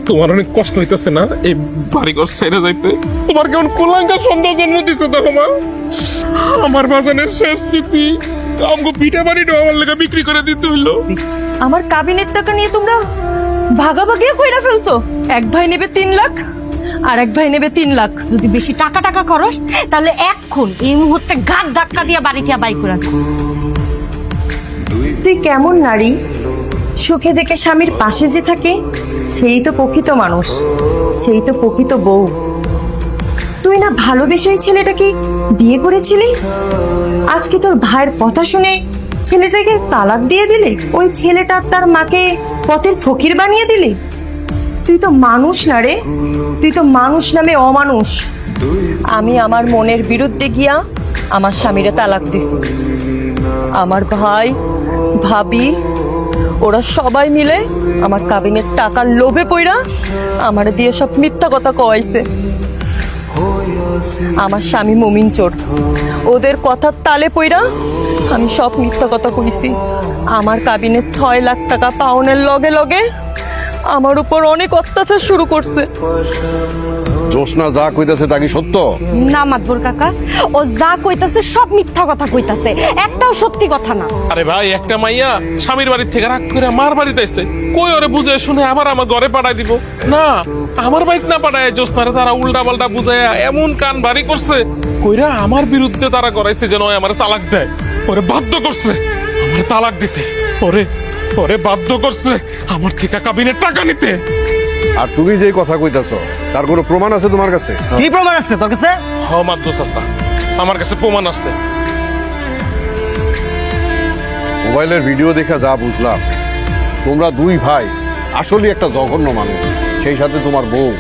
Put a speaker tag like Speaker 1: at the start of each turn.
Speaker 1: তোমার অনেক কষ্ট হইতেছে না এই বাড়িঘর ছেড়ে যাইতে? তোমার কেমন কুলাঙ্কার সন্তান জন্ম দিচ্ছে দেখো মা। আমার বাজানের শেষ স্মৃতি আমগো পিঠা বাড়িটা আমার লেগে বিক্রি করে দিতে হইলো।
Speaker 2: আমার কাবিনের টাকা নিয়ে তোমরা ভাগাভাগি কইরা ফেলছো। এক ভাই নেবে 3 লাখ আর এক ভাই নেবে 3 লাখ।
Speaker 3: যদি বেশি টাকা টাকা করস তাহলে এখন এই মুহূর্তে গাড় ধাক্কা দিয়া বাড়িতে বাই করে দে।
Speaker 2: তুই কেমন নারী, সুখে দেখে স্বামীর পাশে যে থাকে সেই তো প্রকৃত মানুষ, সেই তো প্রকৃত বউ। তুই না ভালোবেসে ওই ছেলেটাকে বিয়ে করেছিলি, আজকে তোর ভাইয়ের কথা শুনে ছেলেটাকে তালাক দিয়ে দিলি, ওই ছেলেটা তার মাকে পথের ফকির বানিয়ে দিলি। তুই তো মানুষ না রে, তুই তো মানুষ নামে অমানুষ। আমি আমার মনের বিরুদ্ধে গিয়া আমার স্বামীরে তালাক দিছি। আমার ভাই ভাবি ওরা সবাই মিলে আমার কাবিনের টাকার লোভে পইরা আমার দিয়ে সব মিথ্যা কথা কওয়াইছে। আমার স্বামী মুমিন চোর, ওদের কথার তালে পইরা আমি সব মিথ্যা কথা কইছি। আমার কাবিনের 6 লাখ টাকা পাওনের লগে লগে আমার উপর অনেক অত্যাচার শুরু করছে।
Speaker 4: জোসনা যা কইতাছে তা কি সত্য?
Speaker 3: না মাতবর কাকা, ও যা কইতাছে সব মিথ্যা কথা কইতাছে, একটাও সত্যি কথা না।
Speaker 1: আরে ভাই, একটা মাইয়া স্বামীর বাড়ির থেকে রাগ করে মার বাড়িতে আইছে, কই ওরে বুঝে শুনে আবার আমার ঘরে পাঠাই দিব না? আমার বাড়িতে না পাঠায় জ্যোৎস্নারে তারা উল্টা পাল্টা বুঝাইয়া এমন কান বাড়ি করছে, কইরা আমার বিরুদ্ধে তারা করাইছে যেন আমার তালাক দেয়। ওরে বাধ্য করছে আমার তালাক দিতে, ওরে ওরে বাধ্য করছে আমার থেকে কাবিনের টাকা নিতে।
Speaker 4: আর তুমি যেই কথা কইতাছো তার কোনো প্রমাণ আছে তোমার কাছে?
Speaker 5: কি প্রমাণ আছে তোর কাছে?
Speaker 1: হ মাদ্দু চাচা, আমার কাছে প্রমাণ আছে।
Speaker 4: মোবাইলের ভিডিও দেখে যা বুঝলাম, তোমরা দুই ভাই আসলে একটা জঘন্য মানুষ, সেই সাথে তোমার বউ।